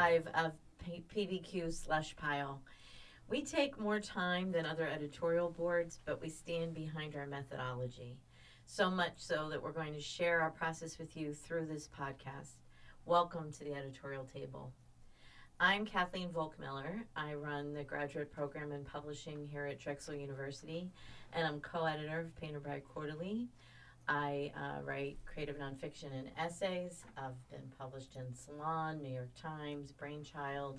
5 of PBQ Slush Pile. We take more time than other editorial boards, but we stand behind our methodology. So much so that we're going to share our process with you through this podcast. Welcome to the editorial table. I'm Kathleen Volkmiller. I run the graduate program in publishing here at Drexel University, and I'm co-editor of Painted Bride Quarterly. I write creative nonfiction and essays. I've been published in Salon, New York Times, Brainchild.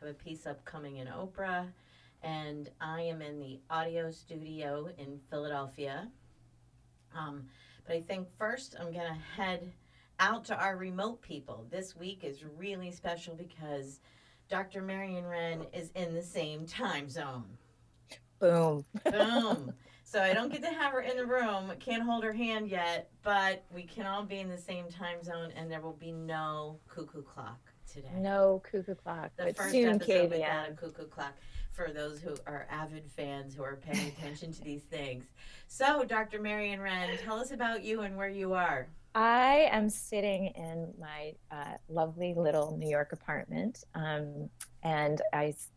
I have a piece upcoming in Oprah, and I am in the audio studio in Philadelphia. But I think first I'm going to head out to our remote people. This week is really special because Dr. Marion Wren is in the same time zone. Boom. Boom. So I don't get to have her in the room, can't hold her hand yet, but we can all be in the same time zone, and there will be no cuckoo clock today. No cuckoo clock. The but first soon episode KVM. without a cuckoo clock for those who are avid fans who are paying attention to these things. So, Dr. Marion Wren, tell us about you and where you are. I am sitting in my lovely little New York apartment, and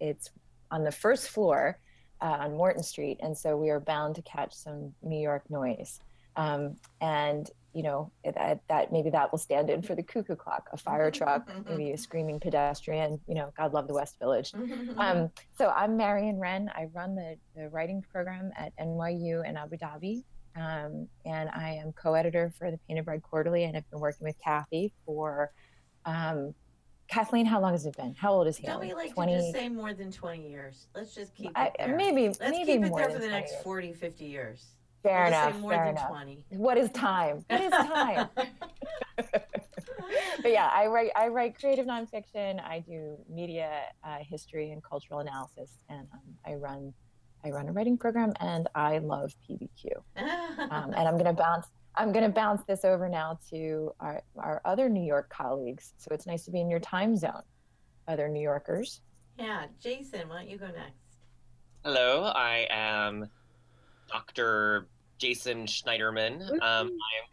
it's on the first floor on Morton Street, and so we are bound to catch some New York noise. And you know, that maybe that will stand in for the cuckoo clock, a fire truck, maybe a screaming pedestrian. You know, God love the West Village. So I'm Marion Wren. I run the writing program at NYU in Abu Dhabi. And I am co-editor for the Painted Bride Quarterly, and I've been working with Kathy for, Kathleen, how long has it been? How old is he? Don't we like 20? to just say more than 20 years? Let's just keep it there. Let's keep it more there than for the 20 next years. 40, 50 years. Fair We'll enough, say more fair than enough. 20. What is time? What is time? But yeah, I write creative nonfiction. I do media history and cultural analysis, and I run a writing program, and I love PBQ. And I'm gonna bounce this over now to our other New York colleagues. So it's nice to be in your time zone, other New Yorkers. Yeah, Jason, why don't you go next? Hello, I am Dr. Jason Schneiderman. I am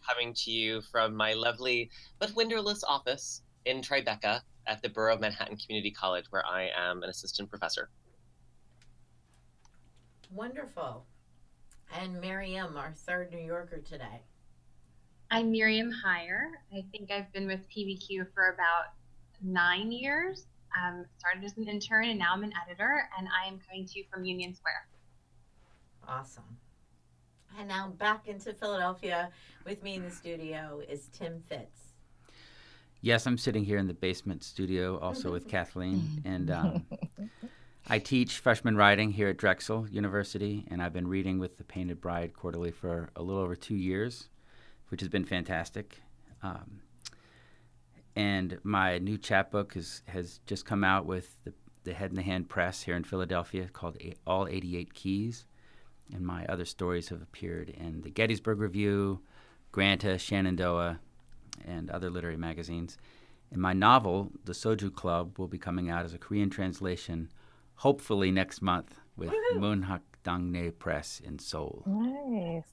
coming to you from my lovely but windowless office in Tribeca at the Borough of Manhattan Community College, where I am an assistant professor. Wonderful. And Miriam, our third New Yorker today. I'm Miriam Heyer. I think I've been with PBQ for about 9 years. Started as an intern, and now I'm an editor, and I am coming to you from Union Square. Awesome. And now back into Philadelphia with me in the studio is Tim Fitz. Yes, I'm sitting here in the basement studio also with Kathleen, and I teach freshman writing here at Drexel University, and I've been reading with the Painted Bride Quarterly for a little over 2 years, which has been fantastic. And my new chapbook has just come out with the Head in the Hand Press here in Philadelphia called All 88 Keys. And my other stories have appeared in the Gettysburg Review, Granta, Shenandoah, and other literary magazines. And my novel, The Soju Club, will be coming out as a Korean translation, hopefully next month, with Moonhak Dangne Press in Seoul. Nice.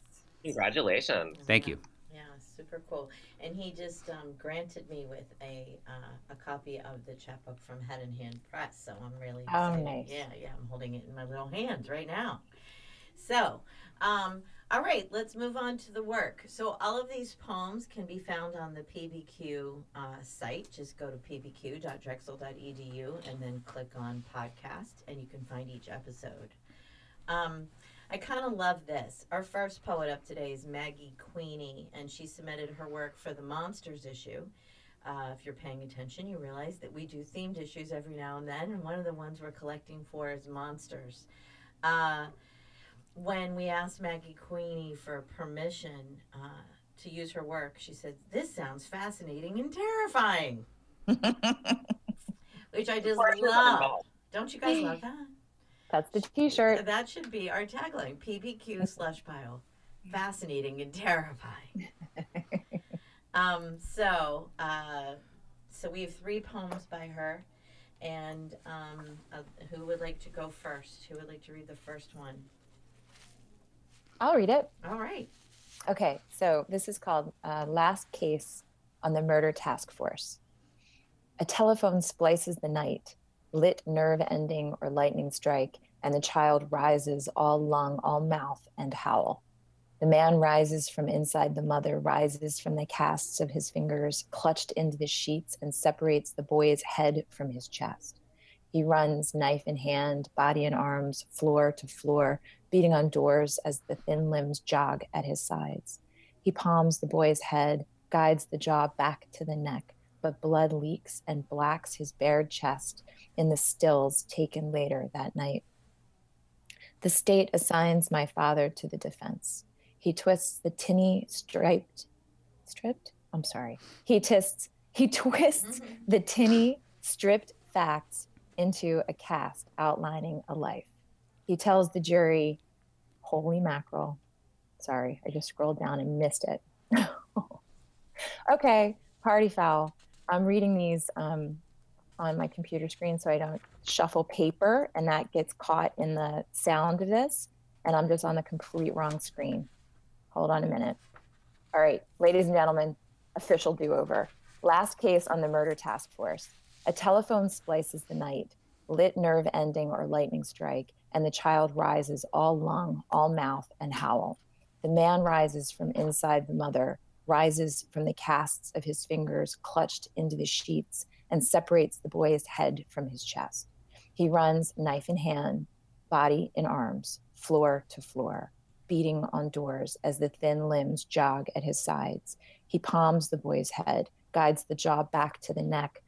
Congratulations. Thank you. Yeah, super cool. And he just granted me with a copy of the chapbook from Head in Hand Press, so I'm really excited. Nice. Yeah, I'm holding it in my little hands right now. So, all right, let's move on to the work. So all of these poems can be found on the PBQ site. Just go to pbq.drexel.edu and then click on podcast, and you can find each episode. I kind of love this. Our first poet up today is Maggie Queenie, and she submitted her work for the Monsters issue. If you're paying attention, you realize that we do themed issues every now and then, and one of the ones we're collecting for is Monsters. When we asked Maggie Queenie for permission to use her work, she said, "This sounds fascinating and terrifying," which I just love. Don't you guys love that? That's the T-shirt. That should be our tagline, PBQ Slush Pile. Fascinating and terrifying. So we have 3 poems by her. And who would like to go first? Who would like to read the first one? I'll read it. All right. Okay, so this is called Last Case on the Murder Task Force. A telephone splices the night, lit nerve ending or lightning strike, and the child rises all lung, all mouth, and howl. The man rises from inside the mother, rises from the casts of his fingers, clutched into the sheets, and separates the boy's head from his chest. He runs, knife in hand, body and arms, floor to floor, beating on doors as the thin limbs jog at his sides. He palms the boy's head, guides the jaw back to the neck, but blood leaks and blacks his bared chest in the stills taken later that night. The state assigns my father to the defense. He twists the tinny He twists the tinny stripped facts into a cast outlining a life. He tells the jury, holy mackerel. Sorry, I just scrolled down and missed it. Okay, party foul. I'm reading these on my computer screen so I don't shuffle paper, and that gets caught in the sound of this, and I'm just on the complete wrong screen. Hold on a minute. All right, ladies and gentlemen, official do-over. Last case on the murder task force. A telephone splices the night, lit nerve ending or lightning strike, and the child rises all lung, all mouth, and howl. The man rises from inside the mother, rises from the casts of his fingers clutched into the sheets, and separates the boy's head from his chest. He runs, knife in hand, body in arms, floor to floor, beating on doors as the thin limbs jog at his sides. He palms the boy's head, guides the jaw back to the neck,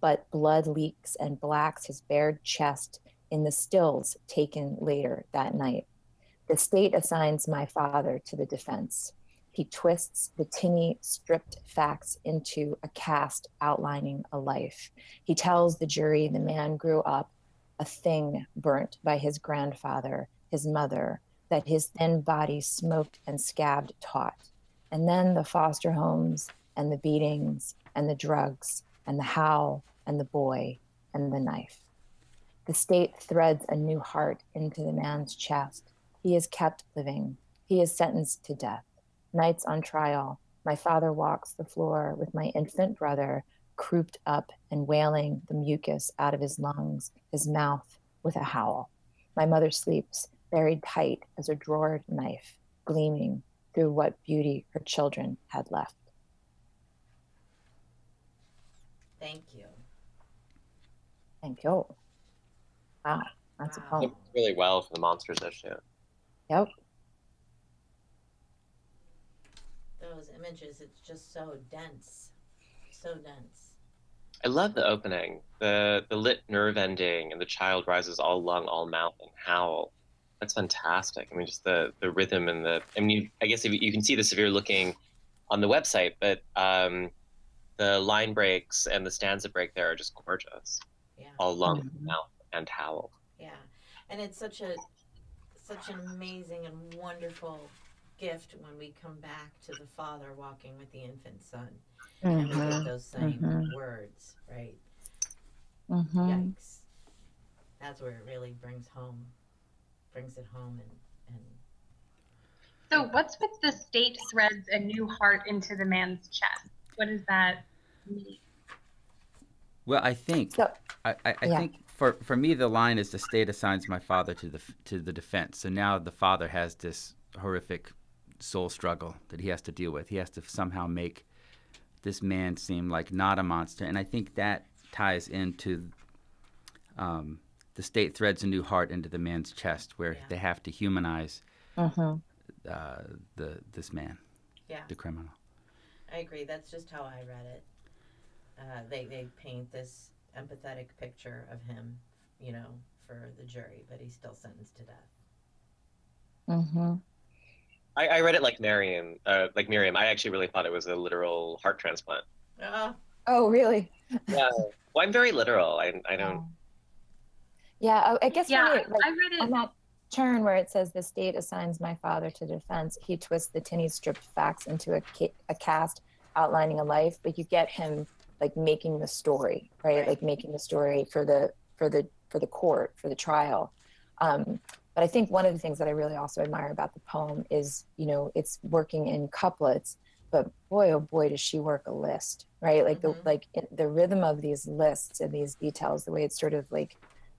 but blood leaks and blacks his bared chest in the stills taken later that night. The state assigns my father to the defense. He twists the tinny, stripped facts into a cast outlining a life. He tells the jury the man grew up a thing burnt by his grandfather, his mother, that his thin body smoked and scabbed taut. And then the foster homes and the beatings and the drugs and the howl and the boy and the knife. The state threads a new heart into the man's chest. He is kept living. He is sentenced to death. Nights on trial, my father walks the floor with my infant brother, crouped up and wailing the mucus out of his lungs, his mouth with a howl. My mother sleeps, buried tight as a drawered knife, gleaming through what beauty her children had left. Thank you. Thank you. Wow, that's a poem. It works really well for the monsters issue. Yep. Those images, it's just so dense. So dense. I love the opening, the lit nerve ending, and the child rises all lung, all mouth, and howl. That's fantastic. I mean, just the rhythm and I guess if you can see this if you're looking on the website, but the line breaks and the stanza break there are just gorgeous. Yeah. All lung, mouth, and howl. Yeah, and it's such an amazing and wonderful gift when we come back to the father walking with the infant son, and we get those same words, right? Yikes! That's where it really brings it home, and. So what's with the state threads a new heart into the man's chest? What does that mean? Well, I think I think for me the line is the state assigns my father to the defense. So now the father has this horrific soul struggle that he has to deal with. He has to somehow make this man seem like not a monster, and I think that ties into the state threads a new heart into the man's chest, where they have to humanize this man, the criminal. I agree. That's just how I read it. They paint this empathetic picture of him, for the jury, but he's still sentenced to death. I read it like Miriam. I actually really thought it was a literal heart transplant. Oh, really? Yeah. Well, I'm very literal. I don't. Yeah, I guess I read it on that turn where it says the state assigns my father to defense. He twists the tinny stripped facts into a cast outlining a life, but you get him like making the story, right? Like making the story for the court, for the trial. But I think one of the things that I really also admire about the poem is, it's working in couplets, but boy, oh boy, does she work a list, right? Like the rhythm of these lists and these details, the way it sort of like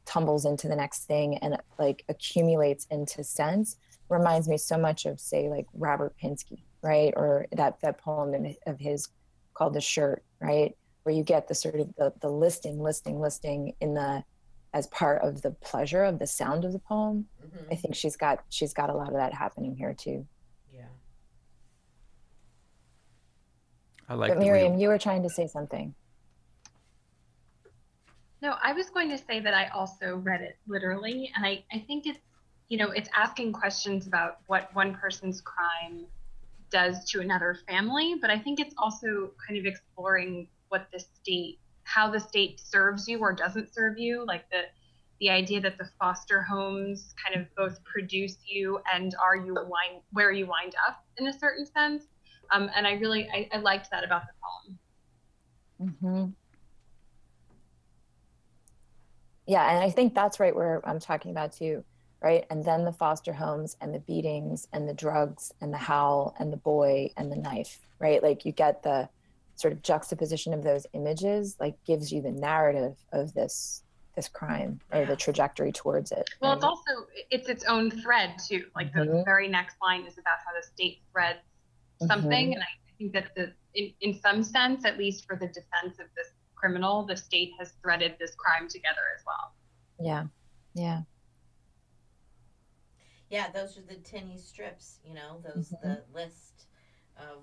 tumbles into the next thing and like accumulates into sense, reminds me so much of, say, like Robert Pinsky, right? Or that poem of his called The Shirt, right? Where you get the sort of the listing in the, as part of the pleasure of the sound of the poem. I think she's got a lot of that happening here too. Yeah. I like. But Miriam, you were trying to say something. No, I was going to say that I also read it literally, and I think it's, you know, it's asking questions about what one person's crime does to another family, but I think it's also kind of exploring what the state, how the state serves you or doesn't serve you, like the idea that the foster homes kind of both produce you and are you where you wind up in a certain sense. And I liked that about the poem. Yeah, and I think that's right where I'm talking about too, right? And then the foster homes and the beatings and the drugs and the howl and the boy and the knife, right? Like you get the sort of juxtaposition of those images, like gives you the narrative of this crime or the trajectory towards it. Well, right? it's its own thread too. Like the very next line is about how the state threads something, and I think that in some sense, at least for the defense of this criminal, the state has threaded this crime together as well. Yeah. Yeah, those are the tinny strips, you know, those the list of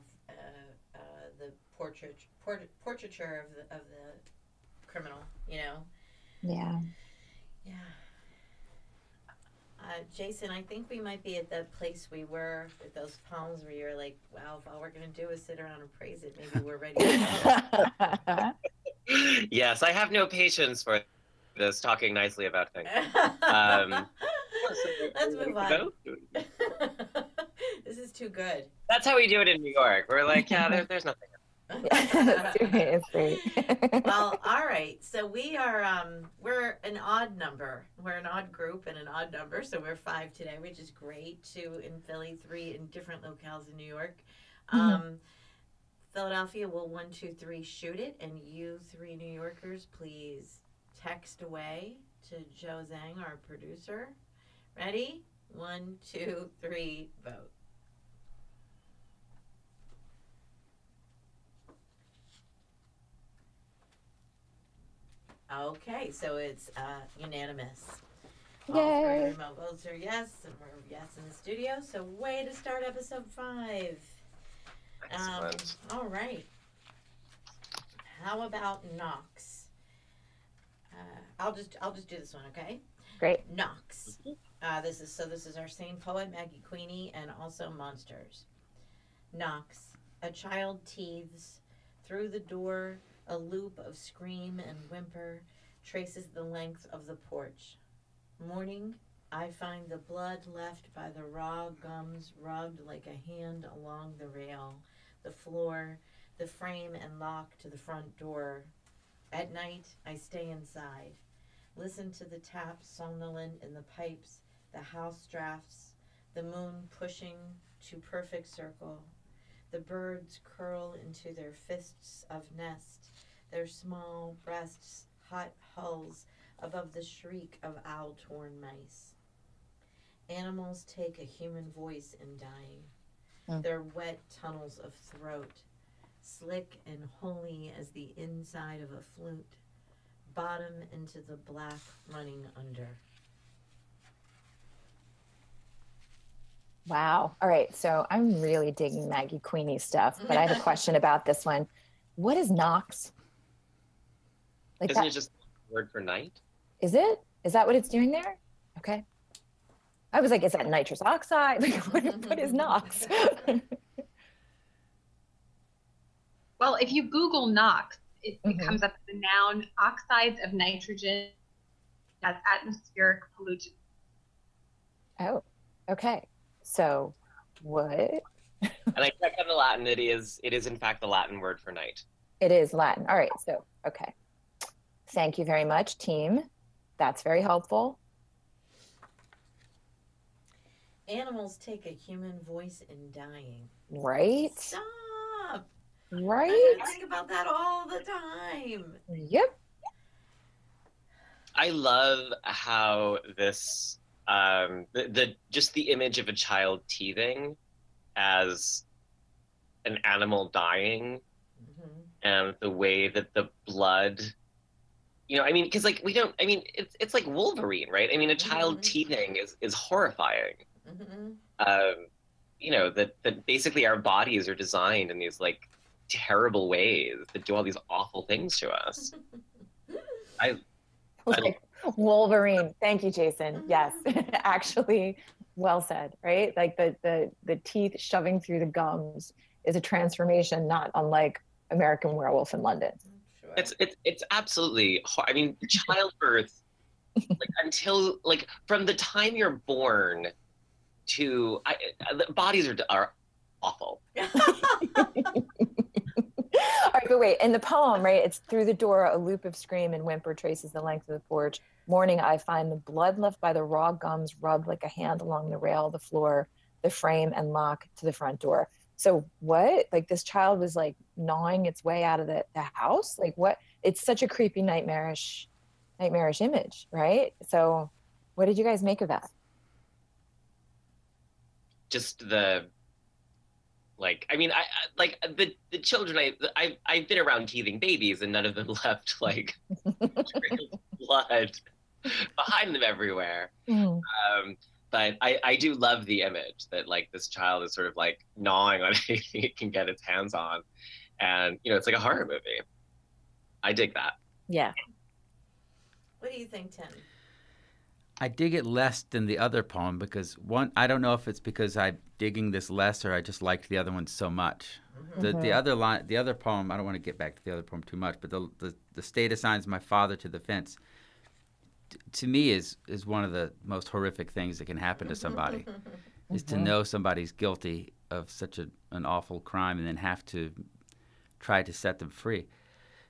the portraiture of the criminal, you know. Yeah. Jason, I think we might be at the place we were with those poems where you're like, wow, if all we're going to do is sit around and praise it, maybe we're ready to go. Yes, I have no patience for this talking nicely about things. Let's move on. This is too good. That's how we do it in New York. We're like, yeah, there's nothing. It's great. Well, all right. So we're an odd number. We're an odd group and an odd number. So we're 5 today, which is great. 2 in Philly, 3 in different locales in New York. Philadelphia will 1, 2, 3 shoot it, and you 3 New Yorkers, please text away to Joe Zhang, our producer. Ready? 1, 2, 3, vote. Okay, so it's unanimous. Yay. All 3 remote votes are yes, and we're yes in the studio. So way to start episode 5. Excellent. All right. How about Knox? I'll just do this one, okay? Great. Knox. This is our same poet, Maggie Queenie, and also Monsters. Knox. A child teethes through the door. A loop of scream and whimper traces the length of the porch. Morning, I find the blood left by the raw gums rubbed like a hand along the rail, the floor, the frame and lock to the front door. At night, I stay inside. Listen to the tap somnolent in the pipes, the house drafts, the moon pushing to perfect circle. The birds curl into their fists of nest, their small breasts hot hulls above the shriek of owl-torn mice. Animals take a human voice in dying, their wet tunnels of throat, slick and holy as the inside of a flute, bottom into the black running under. Wow. All right. So I'm really digging Maggie Queenie stuff, but I have a question about this one. What is Knox? Like Isn't it just a word for night? Is it? Is that what it's doing there? Okay. I was like, is that nitrous oxide? Like, what is Knox? Well, if you Google Knox, it comes up as a noun, oxides of nitrogen as atmospheric pollutant. Oh, okay. So what? And I checked on the Latin. It is in fact the Latin word for night. It is Latin. All right. So, okay. Thank you very much, team. That's very helpful. Animals take a human voice in dying. Right? Stop. up. Right? I think about that all the time. Yep. I love how this just the image of a child teething as an animal dying, and the way that the blood, I mean, because like it's like Wolverine, right? I mean, a child teething is horrifying. That basically our bodies are designed in these like terrible ways that do all these awful things to us. Like Wolverine. Thank you, Jason. Yes, actually, well said. Right, like the teeth shoving through the gums is a transformation not unlike American Werewolf in London. Sure. It's absolutely. I mean, childbirth, like until like from the time you're born to the bodies are awful. All right, but wait, in the poem, right, it's through the door, a loop of scream and whimper traces the length of the porch. Morning, I find the blood left by the raw gums rubbed like a hand along the rail, the floor, the frame, and lock to the front door. So what? Like this child was like gnawing its way out of the house? Like what? It's such a creepy, nightmarish image, right? So what did you guys make of that? Just the, like, I mean, I like the children, I've been around teething babies and none of them left like blood behind them everywhere. But I do love the image that like this child is sort of like gnawing on anything it can get its hands on. And, it's like a horror movie. I dig that. Yeah. What do you think, Tim? I dig it less than the other poem because one, I don't know if it's because I'm digging this less or I just liked the other one so much. The other line, the other poem, I don't want to get back to the other poem too much, but the state assigns my father to the fence. To me is one of the most horrific things that can happen to somebody is to know somebody's guilty of such an awful crime and then have to try to set them free.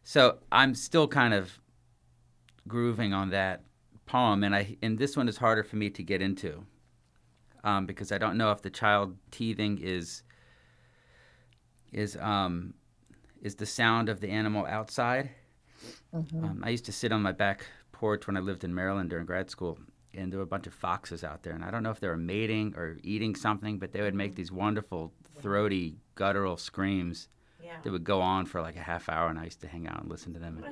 So I'm still kind of grooving on that poem, and this one is harder for me to get into because I don't know if the child teething is the sound of the animal outside. I used to sit on my back porch when I lived in Maryland during grad school, and there were a bunch of foxes out there, and I don't know if they were mating or eating something, but they would make these wonderful throaty guttural screams that would go on for like a half hour, and I used to hang out and listen to them.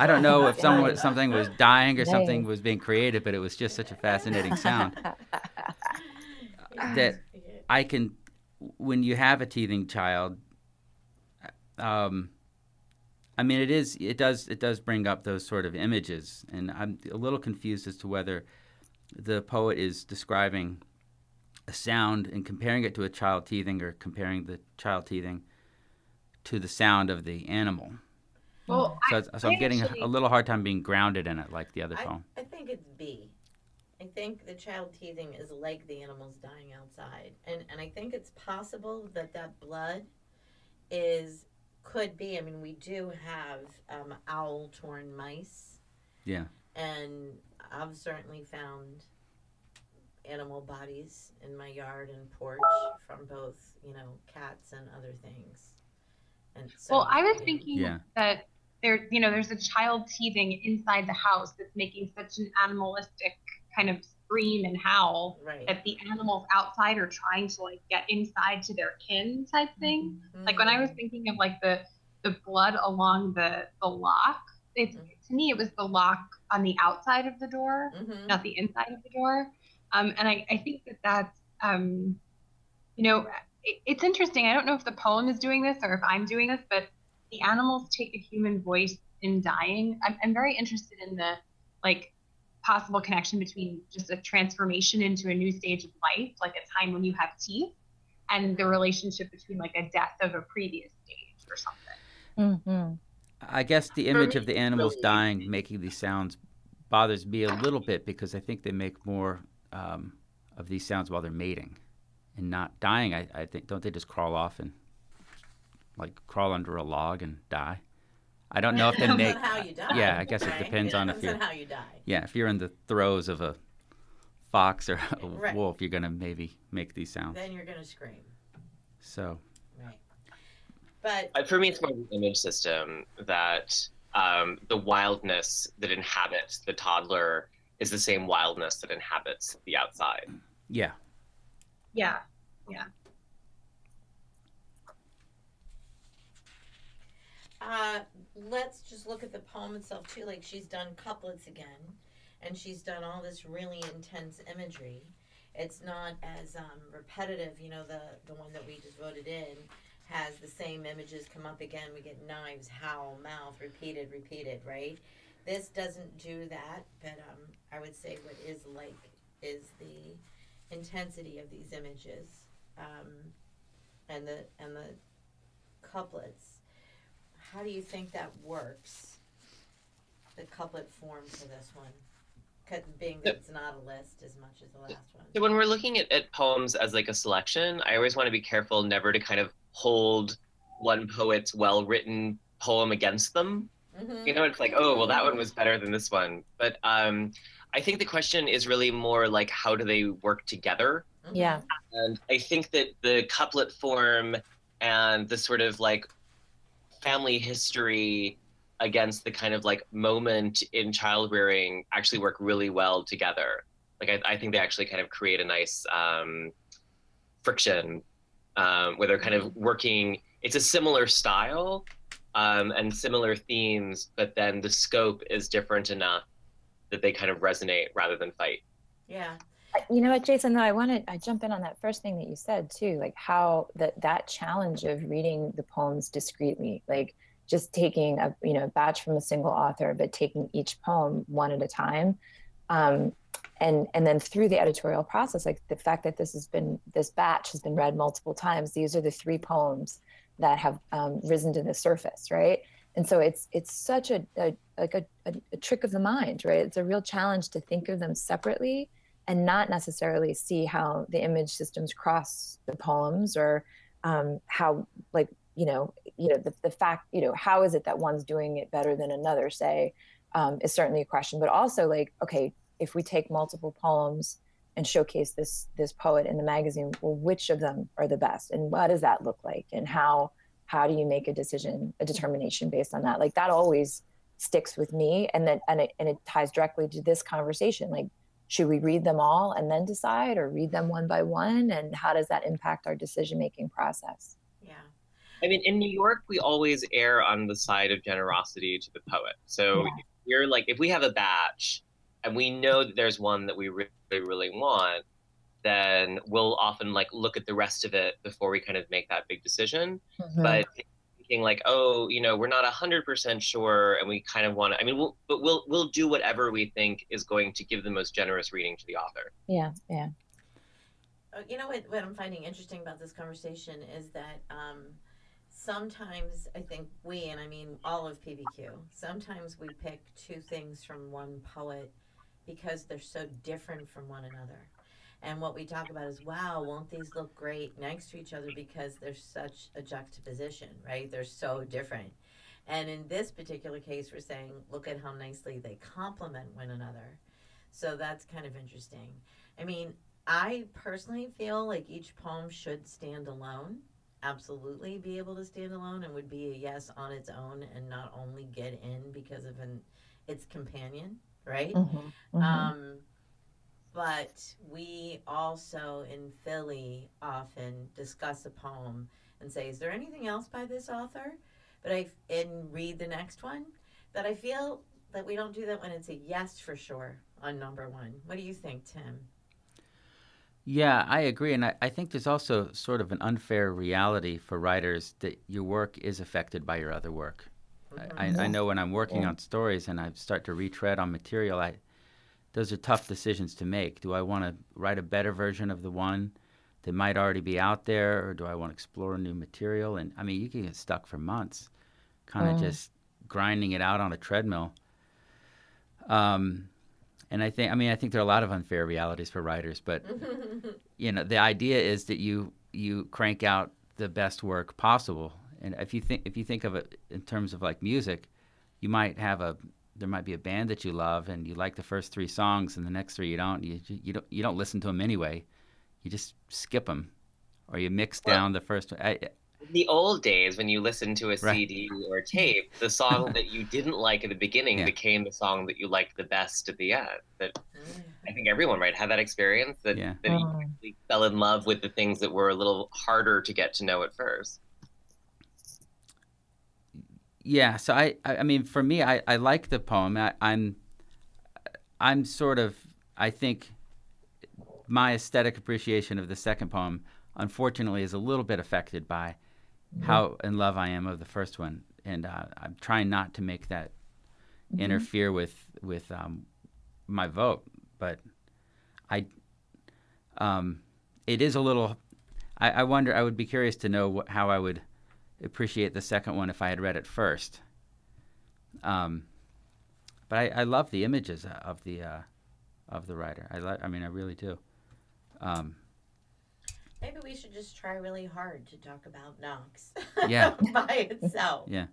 I don't know if something was dying or something was being created, but it was just such a fascinating sound that I can, when you have a teething child, I mean, it does bring up those sort of images, and I'm a little confused as to whether the poet is describing a sound and comparing it to a child teething or comparing the child teething to the sound of the animal. Well, so I'm getting a little hard time being grounded in it like the other poem. I think it's B. I think the child teething is like the animals dying outside. And I think it's possible that blood could be, I mean, we do have owl-torn mice. Yeah. And I've certainly found animal bodies in my yard and porch from both, cats and other things. And so, well, I was thinking that there's a child teething inside the house that's making such an animalistic kind of scream and howl that the animals outside are trying to like get inside to their kin type thing. Like when I was thinking of like the blood along the lock, to me it was the lock on the outside of the door, not the inside of the door. And I think that's it's interesting. I don't know if the poem is doing this or if I'm doing this, but the animals take a human voice in dying. I'm very interested in the like possible connection between just a transformation into a new stage of life, like a time when you have teeth, and the relationship between like a death of a previous stage or something. I guess the image of the animals dying, making these sounds, bothers me a little bit because I think they make more of these sounds while they're mating and not dying. I think, don't they just crawl off and like crawl under a log and die? I don't know if they make. How you die. Yeah, I guess it depends on if you're. How you die. Yeah, if you're in the throes of a fox or a wolf, you're gonna maybe make these sounds. Then you're gonna scream. So. Right. But For me, it's more the image system that the wildness that inhabits the toddler is the same wildness that inhabits the outside. Yeah. Yeah. Yeah. let's just look at the poem itself too. Like, she's done couplets again, and she's done all this really intense imagery. It's not as repetitive. You know, the one that we just voted in has the same images come up again. We get knives, howl, mouth, repeated, right? This doesn't do that, but I would say what is like is the intensity of these images, and the couplets. How do you think that works? The couplet form for this one, being that it's not a list as much as the last one. So when we're looking at poems as like a selection, I always want to be careful never to kind of hold one poet's well-written poem against them. Mm-hmm. You know, it's like, oh, well, that one was better than this one. But I think the question is really more like, how do they work together? Yeah. And I think that the couplet form and the sort of like family history against the kind of like moment in child rearing actually work really well together. Like, I think they actually kind of create a nice friction where they're kind of working. It's a similar style and similar themes, but then the scope is different enough that they kind of resonate rather than fight. Yeah. You know what, Jason, though, I jump in on that first thing that you said too, like how that challenge of reading the poems discreetly, like just taking a batch from a single author, but taking each poem one at a time. And then through the editorial process, like the fact that this batch has been read multiple times, these are the 3 poems that have risen to the surface, right? And so it's such a trick of the mind, right? It's a real challenge to think of them separately and not necessarily see how the image systems cross the poems, or how, like, the fact, how is it that one's doing it better than another, say, is certainly a question. But also, like, okay, if we take multiple poems and showcase this poet in the magazine, well, which of them are the best, and what does that look like, and how do you make a determination based on that? Like, that always sticks with me, and it ties directly to this conversation. Like, should we read them all and then decide, or read them one by one, and how does that impact our decision-making process? Yeah. I mean, in New York, we always err on the side of generosity to the poet. So you're like, if we have a batch and we know that there's one that we really, really want, then we'll often like look at the rest of it before we kind of make that big decision. Mm-hmm. But thinking like, oh, we're not 100% sure, and we kind of want to. I mean, we'll do whatever we think is going to give the most generous reading to the author. Yeah, yeah. You know what I'm finding interesting about this conversation is that sometimes I think we, and I mean all of PBQ, sometimes we pick 2 things from one poet because they're so different from one another. And what we talk about is, wow, won't these look great next to each other because there's such a juxtaposition, right? They're so different. And in this particular case, we're saying, look at how nicely they complement one another. So that's kind of interesting. I mean, I personally feel like each poem should stand alone, absolutely be able to stand alone, and would be a yes on its own, and not only get in because of its companion, right? Mm-hmm. Mm-hmm. But we also in Philly often discuss a poem and say, is there anything else by this author? And read the next one. But I feel that we don't do that when it's a yes for sure on number 1. What do you think, Tim? Yeah, I agree. And I think there's also sort of an unfair reality for writers that your work is affected by your other work. Mm-hmm. I know when I'm working on stories and I start to retread on material, those are tough decisions to make. Do I want to write a better version of the one that might already be out there, or do I want to explore new material? And I mean, you can get stuck for months kind of just grinding it out on a treadmill. And I think there are a lot of unfair realities for writers, but the idea is that you crank out the best work possible. And if you think of it in terms of like music, there might be a band that you love and you like the first 3 songs and the next 3 you don't. You don't listen to them anyway. You just skip them, or you mix down the first one. the old days, when you listened to a Right. CD or tape, the song that you didn't like at the beginning Yeah. became the song that you liked the best at the end. That I think everyone had that experience, that Yeah. that you really fell in love with the things that were a little harder to get to know at first. Yeah, so I mean, for me, I like the poem. I'm sort of, I think my aesthetic appreciation of the second poem, unfortunately, is a little bit affected by how in love I am of the first one, and I'm trying not to make that interfere with my vote. But it is a little. I wonder. I would be curious to know how I would appreciate the second one if I had read it first. But I love the images of the writer. I mean, I really do. Maybe we should just try really hard to talk about Knox. Yeah. By itself. Yeah.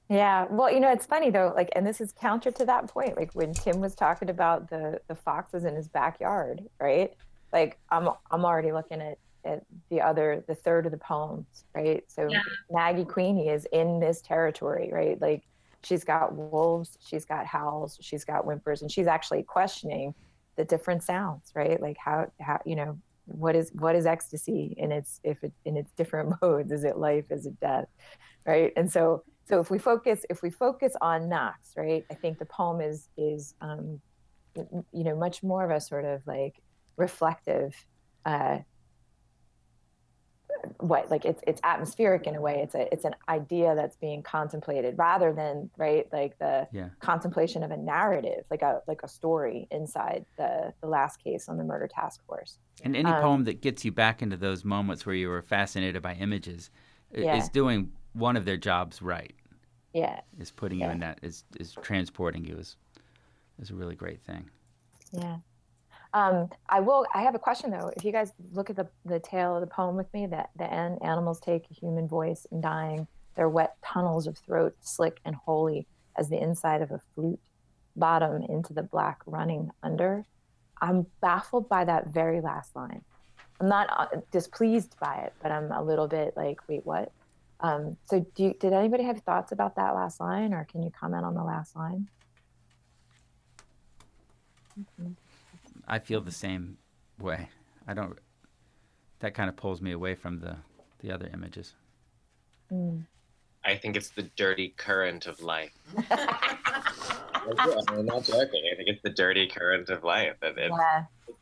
Yeah. Well, it's funny though, like, and this is counter to that point, like when Tim was talking about the foxes in his backyard, right? Like I'm already looking at the third of the poems, right? So Maggie Queenie is in this territory, right? Like she's got wolves, she's got howls, she's got whimpers, and she's actually questioning the different sounds, right? Like how what is ecstasy in its different modes? Is it life? Is it death? Right? And so if we focus on Knox, right, I think the poem is much more of a sort of like reflective it's atmospheric in a way. It's an idea that's being contemplated rather than, right, like the contemplation of a narrative, like a story inside the last case on the murder task force. And any poem that gets you back into those moments where you were fascinated by images is doing one of their jobs right. Yeah. Is putting you in that, is transporting you is a really great thing. Yeah. I have a question though. If you guys look at the tail of the poem with me, that the end, animals take a human voice in dying, their wet tunnels of throat, slick and holy as the inside of a flute, bottom into the black running under. I'm baffled by that very last line. I'm not displeased by it, but I'm a little bit like, wait, what? So did anybody have thoughts about that last line, or can you comment on the last line? Mm-hmm. I feel the same way. That kind of pulls me away from the other images. I think it's the dirty current of life. I'm not joking. I think it's the dirty current of life. It's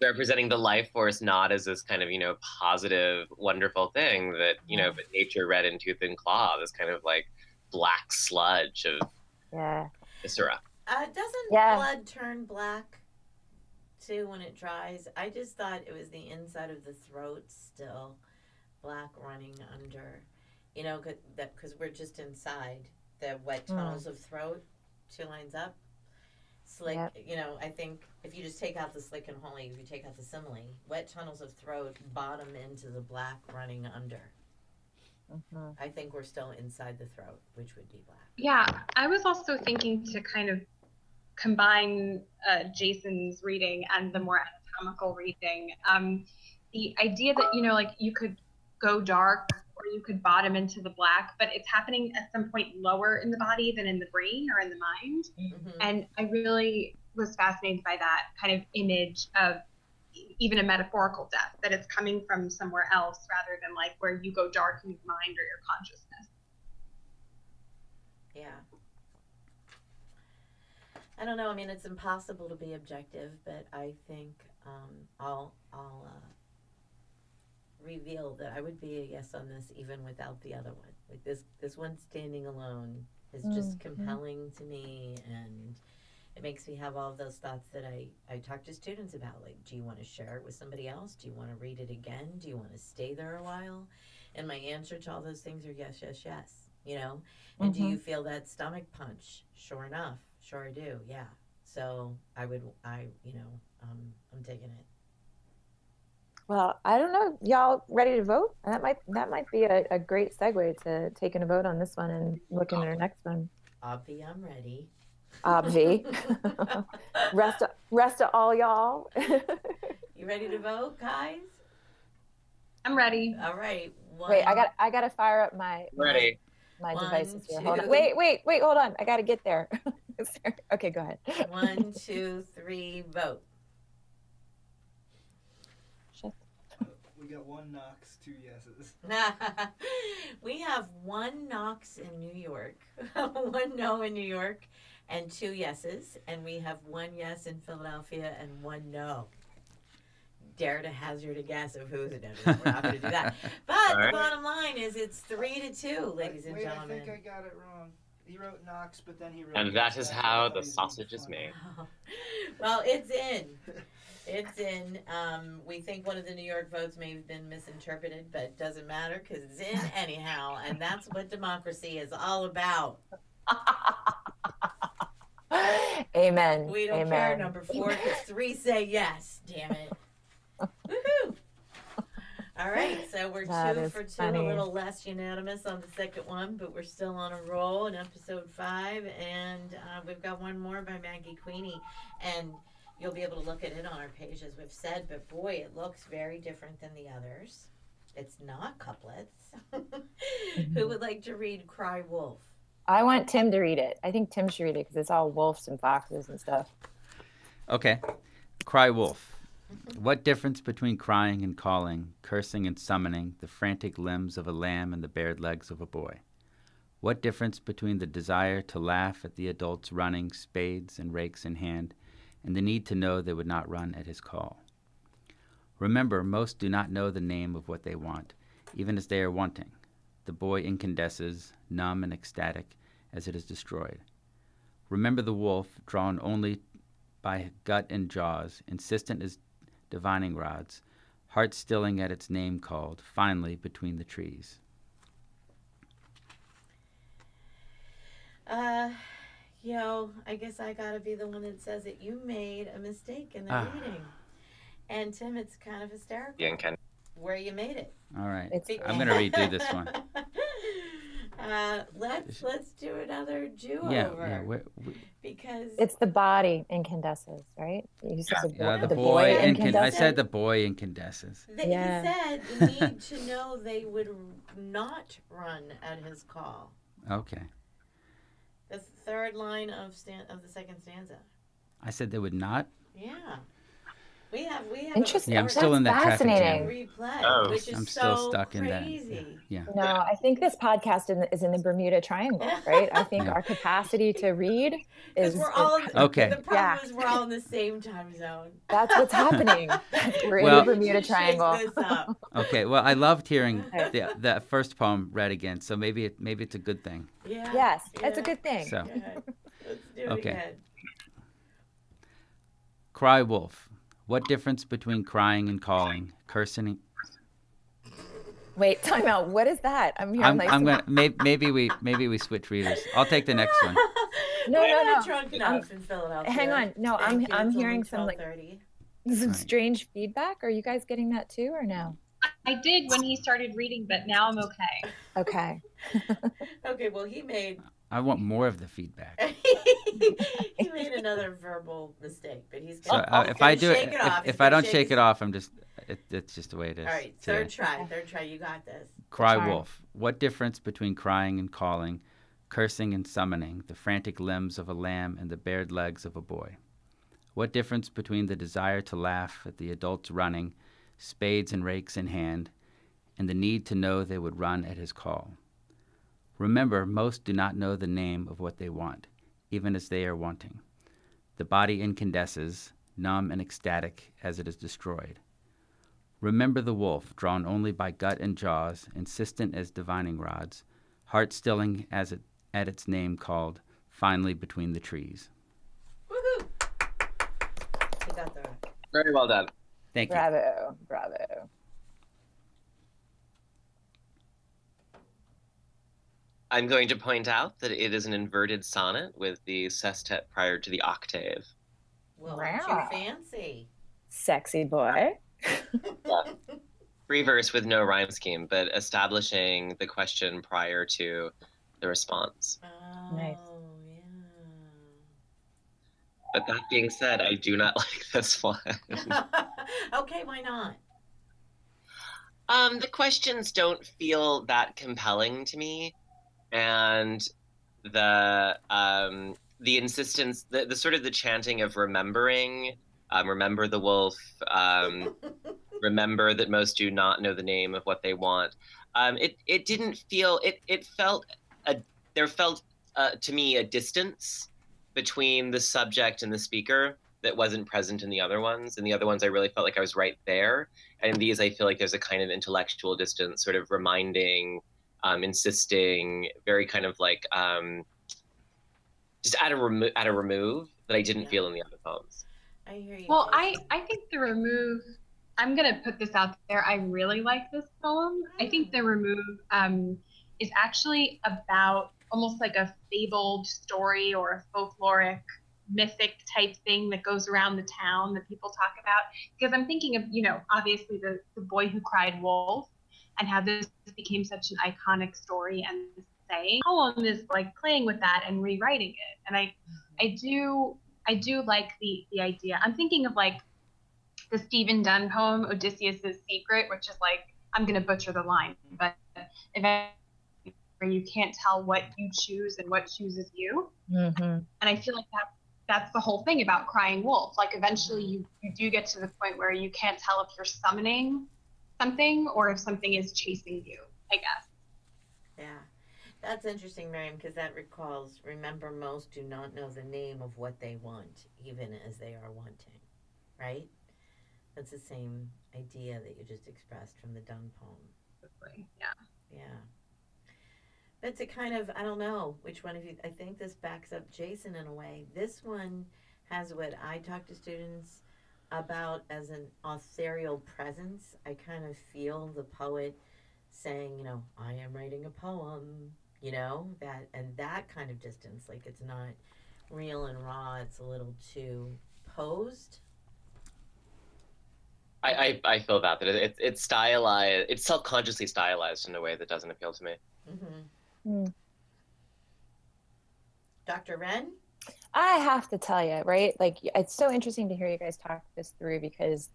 representing the life force not as this kind of, positive, wonderful thing that, but nature read in tooth and claw, this kind of like black sludge of viscera. Doesn't blood turn black too when it dries? I just thought it was the inside of the throat still black running under, because we're just inside the wet tunnels of throat, 2 lines up. Slick, I think if you just take out the slick and holy, if you take out the simile, wet tunnels of throat, bottom into the black running under. I think we're still inside the throat, which would be black. Yeah, I was also thinking to kind of combine Jason's reading and the more anatomical reading. The idea that, like you could go dark or you could bottom into the black, but it's happening at some point lower in the body than in the brain or in the mind. And I really was fascinated by that kind of image of even a metaphorical death, that it's coming from somewhere else rather than like where you go dark in your mind or your consciousness. Yeah. I don't know. I mean, it's impossible to be objective, but I think I'll reveal that I would be a yes on this even without the other one. Like this one standing alone is just compelling to me, and it makes me have all of those thoughts that I talk to students about. Like, do you want to share it with somebody else? Do you want to read it again? Do you want to stay there a while? And my answer to all those things are yes, yes, yes. And do you feel that stomach punch? Sure enough. Sure I do, yeah. So I'm taking it. Well, I don't know. Y'all ready to vote? That might be a great segue to taking a vote on this one and looking at our next one. Obvi, I'm ready. Obvi. rest of all y'all. You ready to vote, guys? I'm ready. All right. Wait, I got to fire up my Ready. my One, devices here. Hold on. two. Wait, hold on. I got to get there. Okay, go ahead. 1, 2, 3, vote. We got 1 Knox, 2 yeses. We have 1 Knox in New York, 1 no in New York, and 2 yeses. And we have 1 yes in Philadelphia and 1 no. Dare to hazard a guess of who's it. We're not going to do that. But Right. the bottom line is it's 3-2, ladies and Wait, gentlemen. I think I got it wrong. He wrote Knox, but then he wrote... And that is how the He's being sausage is funny. made. Well, it's in. It's in. We think one of the New York votes may have been misinterpreted, but it doesn't matter because it's in anyhow. And that's what democracy is all about. Amen. We don't Amen. care, number 4, because 3 say yes. Damn it. Woohoo! All right, so we're That 2 is for 2, funny. a little less unanimous on the second one, but we're still on a roll in episode 5, and we've got one more by Maggie Queenie, and you'll be able to look at it on our page, as we've said, but boy, it looks very different than the others. It's not couplets. Who would like to read Cry Wolf? I want Tim to read it. I think Tim should read it because it's all wolves and foxes and stuff. Okay. Cry wolf. What difference between crying and calling, cursing and summoning, the frantic limbs of a lamb and the bared legs of a boy? What difference between the desire to laugh at the adults running, spades and rakes in hand, and the need to know they would not run at his call? Remember, most do not know the name of what they want, even as they are wanting. The boy incandesces, numb and ecstatic, as it is destroyed. Remember the wolf, drawn only by gut and jaws, insistent as divining rods, heart stilling at its name called, finally between the trees. I guess I gotta be the one that says that you made a mistake in the reading. And Tim, it's kind of hysterical. Yeah, and Ken. Where you made it. All right. It's- I'm going to redo this one. Let's do another do-over. Yeah. Because It's the body incandesces, right? You said The boy I incandescent. said the boy incandesces. Yeah. he said the need to know they would not run at his call. Okay. The third line of the second stanza. I said they would not. Yeah. We have Interesting. Yeah, I'm still in that traffic fascinating. jam. replay, Oh. which is I'm still so stuck in that. crazy. Yeah. No, I think this podcast is in the Bermuda Triangle, right? I think Yeah. our capacity to read is We're all Okay. The problem is we're all in the same time zone. that's what's happening. We're Well- in the Bermuda We should shake Triangle. this up. Okay. Well, I loved hearing that first poem read again, so maybe it's a good thing. Yeah. Yes, that's a Yeah. good thing. So, Good. Let's do it Okay. again. cry wolf. What difference between crying and calling, cursing? Wait, time out. What is that? I'm hearing like I'm gonna maybe we switch readers. I'll take the next one. No, We're no, not no. drunk enough in Philadelphia. Hang on. No, Thank you. I'm It's hearing only some like 12:30. some Right. strange feedback. Are you guys getting that too or no? I did when he started reading, but now I'm okay. Okay. Okay, well, he made I want more of the feedback. he made another verbal mistake, but he's So gonna, if I do shake it, it off. if He's I gonna don't shake his- it off, it's just the way it is. All right, today. third try. You got this. Cry Sorry. wolf. What difference between crying and calling, cursing and summoning, the frantic limbs of a lamb and the bared legs of a boy? What difference between the desire to laugh at the adults running, spades and rakes in hand, and the need to know they would run at his call? Remember, most do not know the name of what they want, even as they are wanting. The body incandesces, numb and ecstatic as it is destroyed. Remember the wolf, drawn only by gut and jaws, insistent as divining rods, heart stilling at its name called, finally between the trees. Woohoo! You got that. Very well done. Thank you. Bravo. Bravo. I'm going to point out that it is an inverted sonnet with the sestet prior to the octave. Well, Wow. too fancy. Sexy boy. Free verse with no rhyme scheme, but establishing the question prior to the response. Oh, Nice. yeah. But that being said, I do not like this one. Okay, why not? The questions don't feel that compelling to me, and the insistence, the sort of the chanting of remembering, remember the wolf, remember that most do not know the name of what they want. It didn't feel, it felt, there felt to me a distance between the subject and the speaker that wasn't present in the other ones. In the other ones, I really felt like I was right there. And in these, I feel like there's a kind of intellectual distance, sort of reminding, insisting, very kind of like just at a remove that I didn't feel in the other poems. I hear you. Well, I think the remove, I'm going to put this out there. I really like this poem. I think the remove is actually about almost like a fabled story or a folkloric mythic type thing that goes around the town that people talk about. Because I'm thinking of, you know, obviously the boy who cried wolf, and how this became such an iconic story, and this saying poem is like playing with that and rewriting it. And I do like the idea. I'm thinking of like the Stephen Dunn poem Odysseus's Secret, which is like, I'm going to butcher the line, but where you can't tell what you choose and what chooses you. Mm-hmm. And I feel like that's the whole thing about crying wolf. Like eventually you do get to the point where you can't tell if you're summoning something or if something is chasing you, I guess. Yeah. That's interesting, Miriam, because that recalls, remember most do not know the name of what they want, even as they are wanting, right? That's the same idea that you just expressed from the Dunn poem. Yeah. Yeah. It's a kind of, I don't know which one of you, I think this backs up Jason in a way. This one has what I talk to students about as an authorial presence. I kind of feel the poet saying, you know, I am writing a poem, you know, that kind of distance. Like it's not real and raw, it's a little too posed. I feel that it's stylized, it's self-consciously stylized in a way that doesn't appeal to me. Mm-hmm. Dr. Wren? I have to tell you, right? Like, it's so interesting to hear you guys talk this through, because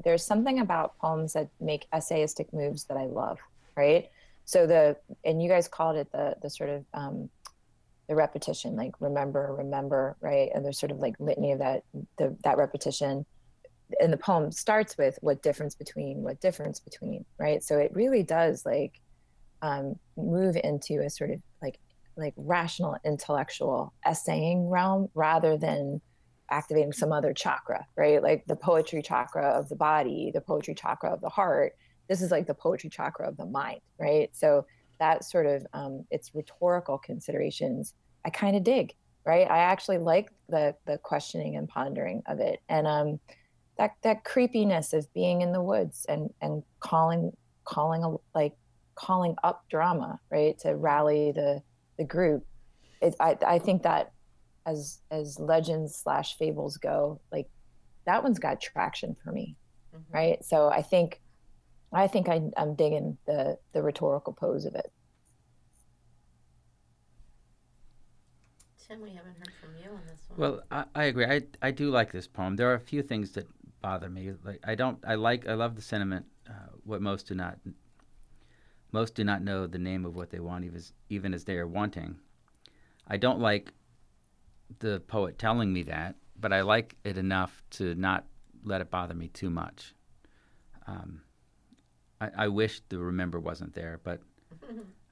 there's something about poems that make essayistic moves that I love, right? So and you guys called it the sort of the repetition, like remember, right? And there's sort of like litany of that repetition. And the poem starts with what difference between, right? So it really does like move into a sort of like rational intellectual essaying realm rather than activating some other chakra, right? Like the poetry chakra of the body, the poetry chakra of the heart. This is like the poetry chakra of the mind, right? So that sort of its rhetorical considerations I kind of dig, right? I actually like the questioning and pondering of it, and that creepiness of being in the woods and calling up drama, right, to rally the group. I think that as legends / fables go, like that one's got traction for me, right? So I think I'm digging the rhetorical pose of it. Tim, we haven't heard from you on this one. Well, I agree. I do like this poem. There are a few things that bother me. Like I love the sentiment. What most do not know the name of what they want, even as they are wanting. I don't like the poet telling me that, but I like it enough to not let it bother me too much. I wish the remember wasn't there, but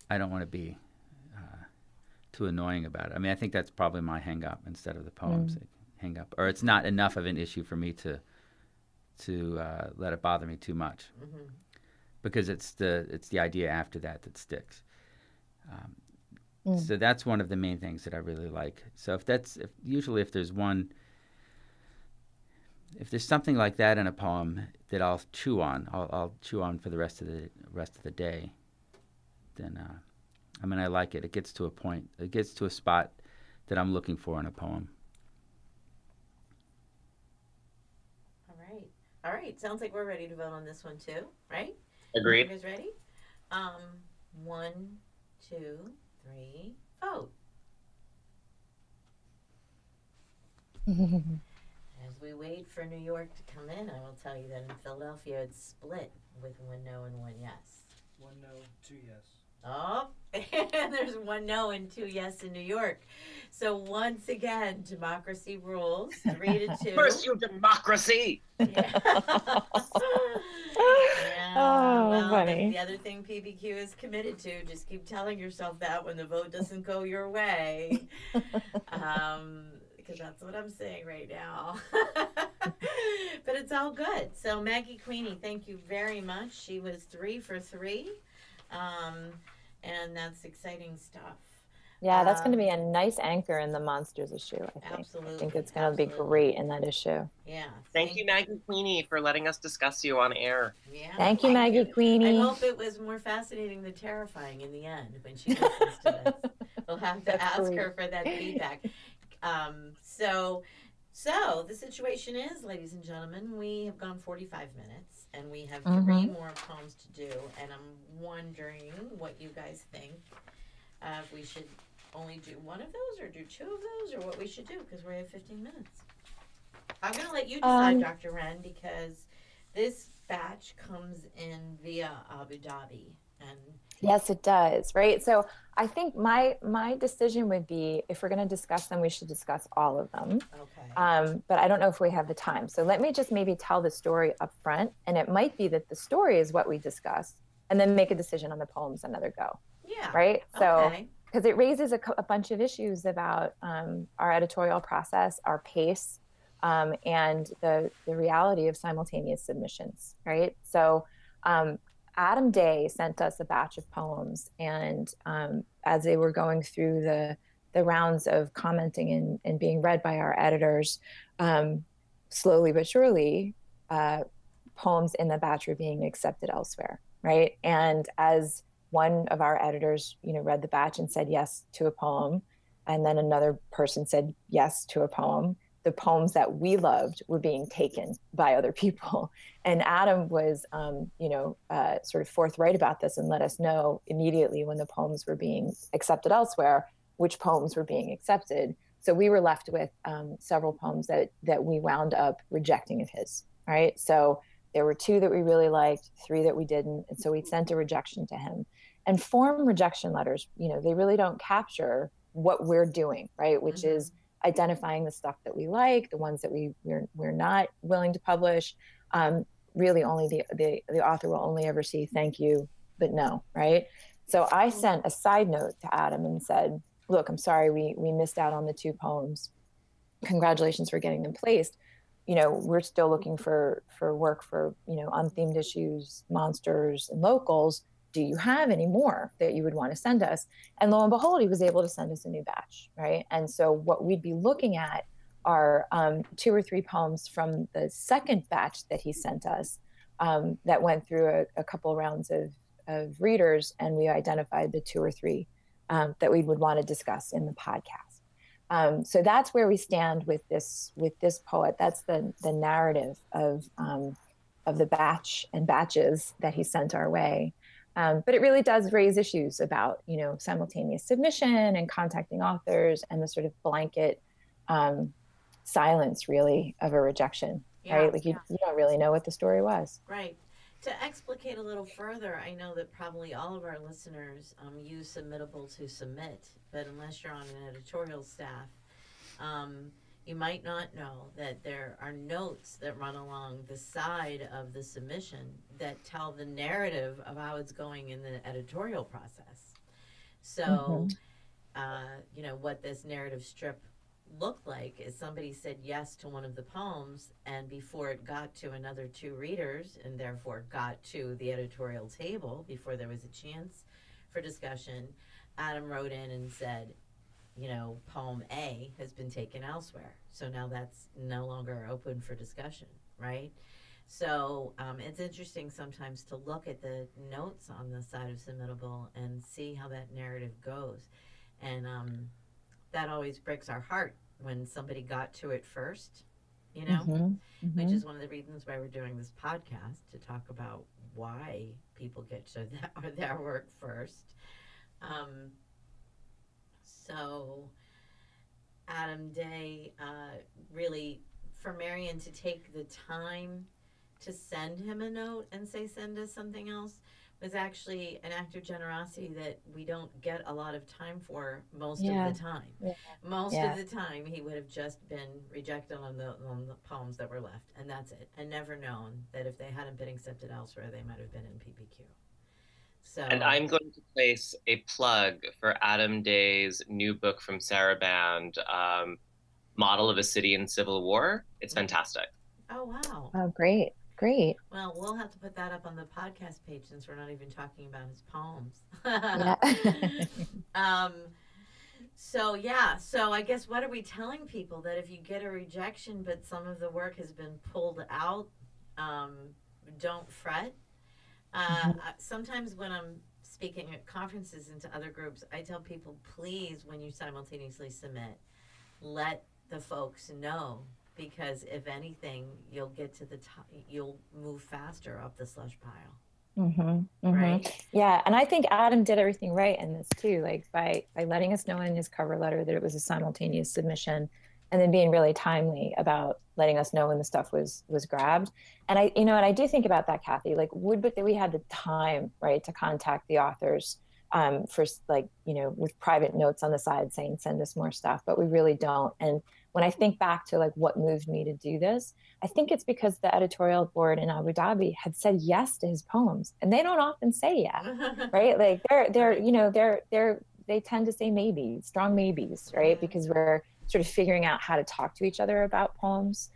I don't want to be too annoying about it. I mean, I think that's probably my hang-up instead of the poem's hang-up. Or it's not enough of an issue for me to let it bother me too much. Because it's the idea after that sticks. So that's one of the main things that I really like. So if there's something like that in a poem that I'll chew on, I'll chew on for the rest of the day, then I mean, I like it. It gets to a point. It gets to a spot that I'm looking for in a poem. All right. Sounds like we're ready to vote on this one too, right? Agreed. You guys ready? 1, 2, 3, vote. As we wait for New York to come in, I will tell you that in Philadelphia it's split with one no and one yes. One no, two yes. Oh, and there's one no and two yes in New York. So once again, democracy rules 3-2. Curse you, democracy! Yeah. Oh, well, funny. the other thing PBQ is committed to, just keep telling yourself that when the vote doesn't go your way. Because that's what I'm saying right now. But it's all good. So Maggie Queenie, thank you very much. She was 3 for 3. And that's exciting stuff. Yeah, that's going to be a nice anchor in the Monsters issue, I think. Absolutely. I think it's going to be great in that issue. Yeah. Thank you, Maggie Queenie, for letting us discuss you on air. Yeah. Thank you, Maggie Queenie. I hope it was more fascinating than terrifying in the end when she listens to this. We'll have to ask her for that feedback. So the situation is, ladies and gentlemen, we have gone 45 minutes and we have 3 more poems to do, and I'm wondering what you guys think. If we should only do one of those or do 2 of those, or what we should do, because we have 15 minutes. I'm going to let you decide, Dr. Wren, because this batch comes in via Abu Dhabi. And yes, it does, right? So I think my decision would be, if we're going to discuss them, we should discuss all of them. okay. But I don't know if we have the time. So let me just maybe tell the story up front, and it might be that the story is what we discuss, and then make a decision on the poems another go. Yeah. Right? So, Okay. because it raises a bunch of issues about our editorial process, our pace, and the reality of simultaneous submissions, right? So Adam Day sent us a batch of poems, and as they were going through the rounds of commenting and being read by our editors, slowly but surely, poems in the batch were being accepted elsewhere, right? And as one of our editors, read the batch and said yes to a poem, and then another person said yes to a poem, the poems that we loved were being taken by other people. And Adam was, sort of forthright about this and let us know immediately when the poems were being accepted elsewhere, which poems were being accepted. So we were left with several poems that we wound up rejecting of his, right? So there were 2 that we really liked, 3 that we didn't. And so we sent a rejection to him. And form rejection letters, they really don't capture what we're doing, right? Which is identifying the stuff that we like, the ones that we're not willing to publish. Really only the author will only ever see thank you, but no, right? So I sent a side note to Adam and said, look, I'm sorry, we missed out on the 2 poems. Congratulations for getting them placed. We're still looking for work for, unthemed issues, monsters, and locals. Do you have any more that you would want to send us? And lo and behold, he was able to send us a new batch, right? And so what we'd be looking at are 2 or 3 poems from the second batch that he sent us that went through a couple rounds of readers, and we identified the 2 or 3 that we would want to discuss in the podcast. So that's where we stand with this poet. That's the narrative of the batch and batches that he sent our way. But it really does raise issues about, simultaneous submission and contacting authors and the sort of blanket silence, really, of a rejection, right? Like you don't really know what the story was. Right. To explicate a little further, I know that probably all of our listeners use Submittable to submit, but unless you're on an editorial staff, you might not know that there are notes that run along the side of the submission that tell the narrative of how it's going in the editorial process. So, what this narrative strip looked like is somebody said yes to one of the poems, and before it got to another 2 readers, and therefore got to the editorial table, before there was a chance for discussion, Adam wrote in and said, poem A has been taken elsewhere. So now that's no longer open for discussion, right? So it's interesting sometimes to look at the notes on the side of Submittable and see how that narrative goes. And that always breaks our heart when somebody got to it first, which is one of the reasons why we're doing this podcast, to talk about why people get to their work first. So Adam Day really for Marion to take the time to send him a note and say, send us something else, was actually an act of generosity that we don't get a lot of time for most of the time. Yeah. Most of the time, he would have just been rejected on the poems that were left, and that's it, and never known that if they hadn't been accepted elsewhere, they might have been in PPQ. So, and I'm going to place a plug for Adam Day's new book from Saraband, Model of a City in Civil War. It's fantastic. Oh, wow. Oh, great. Great. Well, we'll have to put that up on the podcast page since we're not even talking about his poems. So I guess what are we telling people? That if you get a rejection but some of the work has been pulled out, don't fret. Sometimes when I'm speaking at conferences and to other groups, I tell people, please, when you simultaneously submit, let the folks know, because if anything, you'll get to the top, you'll move faster up the slush pile. Right? Yeah, and I think Adam did everything right in this too, like by letting us know in his cover letter that it was a simultaneous submission, and then being really timely about letting us know when the stuff was grabbed. And I do think about that, Kathy, like would that we had the time, right, to contact the authors for with private notes on the side saying send us more stuff, but we really don't. And when I think back to like what moved me to do this, I think it's because the editorial board in Abu Dhabi had said yes to his poems, and they don't often say yes, right? Like they tend to say maybe, strong maybes, right? Because we're sort of figuring out how to talk to each other about poems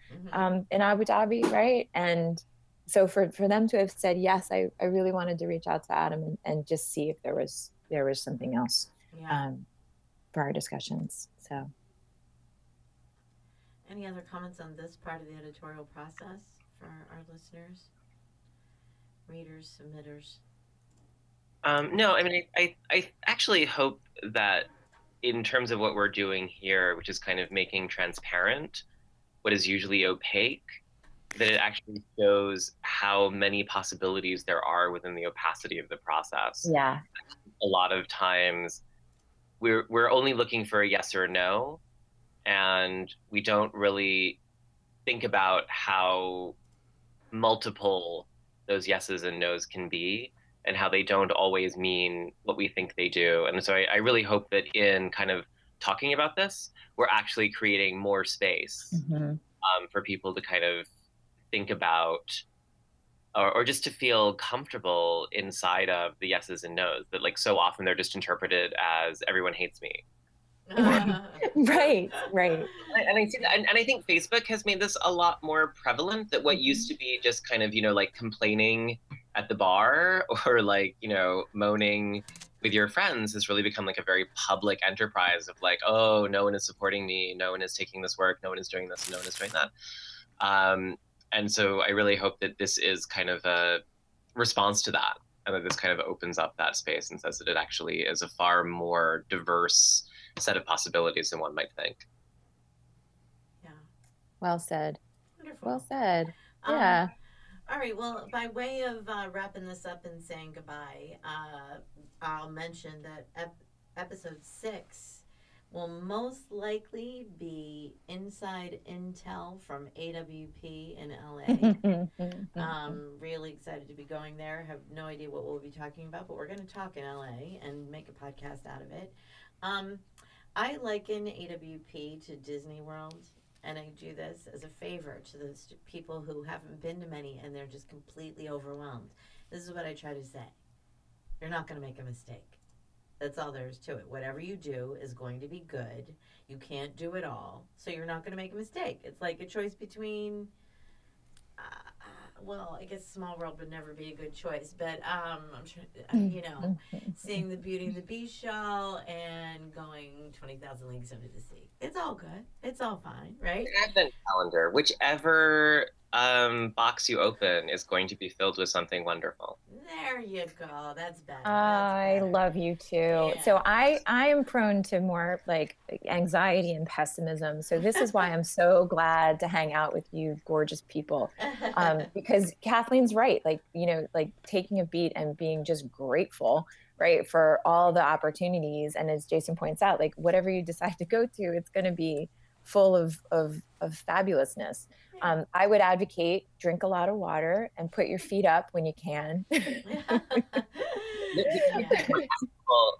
in Abu Dhabi, right? And so for them to have said yes, I really wanted to reach out to Adam and just see if there was something else for our discussions. So. Any other comments on this part of the editorial process for our listeners, readers, submitters? No, I mean, I actually hope that in terms of what we're doing here, which is kind of making transparent what is usually opaque, that it actually shows how many possibilities there are within the opacity of the process. Yeah. A lot of times we're only looking for a yes or no, and we don't really think about how multiple those yeses and nos can be, and how they don't always mean what we think they do. And so I really hope that in kind of talking about this, we're actually creating more space for people to kind of think about, or just to feel comfortable inside of the yeses and nos, that like so often they're just interpreted as everyone hates me. Right. And I see that, and I think Facebook has made this a lot more prevalent, that what used to be just kind of, like complaining at the bar or like, moaning with your friends has really become like a very public enterprise of like, oh, no one is supporting me, no one is taking this work, no one is doing this, no one is doing that. And so I really hope that this is kind of a response to that, and that this kind of opens up that space and says that it actually is a far more diverse set of possibilities than one might think. Yeah. Well said. Wonderful. Well said. Yeah. All right. Well, by way of wrapping this up and saying goodbye, I'll mention that episode 6 will most likely be inside intel from AWP in LA. Really excited to be going there. Have no idea what we'll be talking about, but we're going to talk in LA and make a podcast out of it. I liken AWP to Disney World, and I do this as a favor to those people who haven't been to many and they're just completely overwhelmed. This is what I try to say. You're not going to make a mistake. That's all there is to it. Whatever you do is going to be good. You can't do it all, so you're not going to make a mistake. It's like a choice between, well, I guess Small World would never be a good choice, but I'm trying, seeing the Beauty and the Beast show and going 20,000 Leagues Under the Sea. It's all good. It's all fine, right? Advent calendar, whichever box you open is going to be filled with something wonderful. There you go. That's better. I love you too. Yeah. So I am prone to more like anxiety and pessimism. So this is why I'm so glad to hang out with you gorgeous people. Because Kathleen's right. Like, like taking a beat and being just grateful, right, for all the opportunities. And as Jason points out, like whatever you decide to go to, it's going to be full of fabulousness. I would advocate drink a lot of water and put your feet up when you can.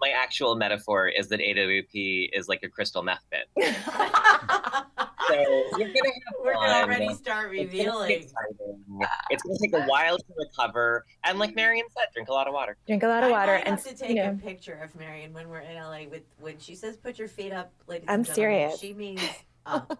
My actual metaphor is that AWP is like a crystal meth pit. So we're gonna already start revealing. It's gonna take a while to recover, and like Marion said, drink a lot of water. Drink a lot of water. I have to take a picture of Marion when we're in LA. With when she says "put your feet up," ladies and gentlemen, serious. She means up.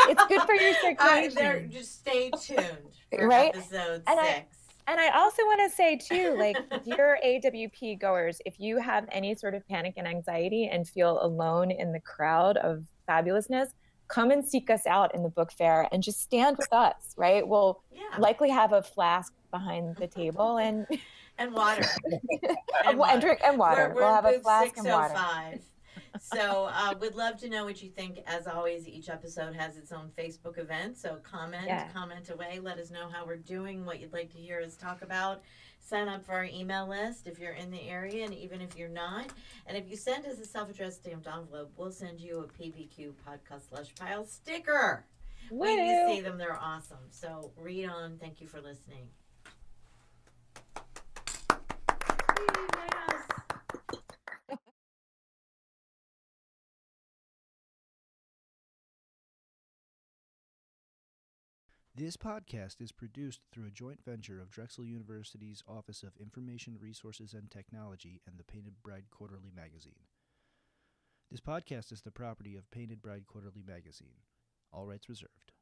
It's good for your circulation. Just stay tuned for right? episode and 6. And I also want to say too, like your AWP goers, if you have any sort of panic and anxiety and feel alone in the crowd of fabulousness, come and seek us out in the book fair and just stand with us, right? We'll likely have a flask behind the table and water. and drink and water. We'll have a flask and water. So we'd love to know what you think. As always, each episode has its own Facebook event. So comment away. Let us know how we're doing, what you'd like to hear us talk about. Sign up for our email list if you're in the area, and even if you're not. And if you send us a self-addressed stamped envelope, we'll send you a PBQ Podcast Slush Pile sticker. When you see them, they're awesome. So read on. Thank you for listening. This podcast is produced through a joint venture of Drexel University's Office of Information Resources and Technology and the Painted Bride Quarterly Magazine. This podcast is the property of Painted Bride Quarterly Magazine. All rights reserved.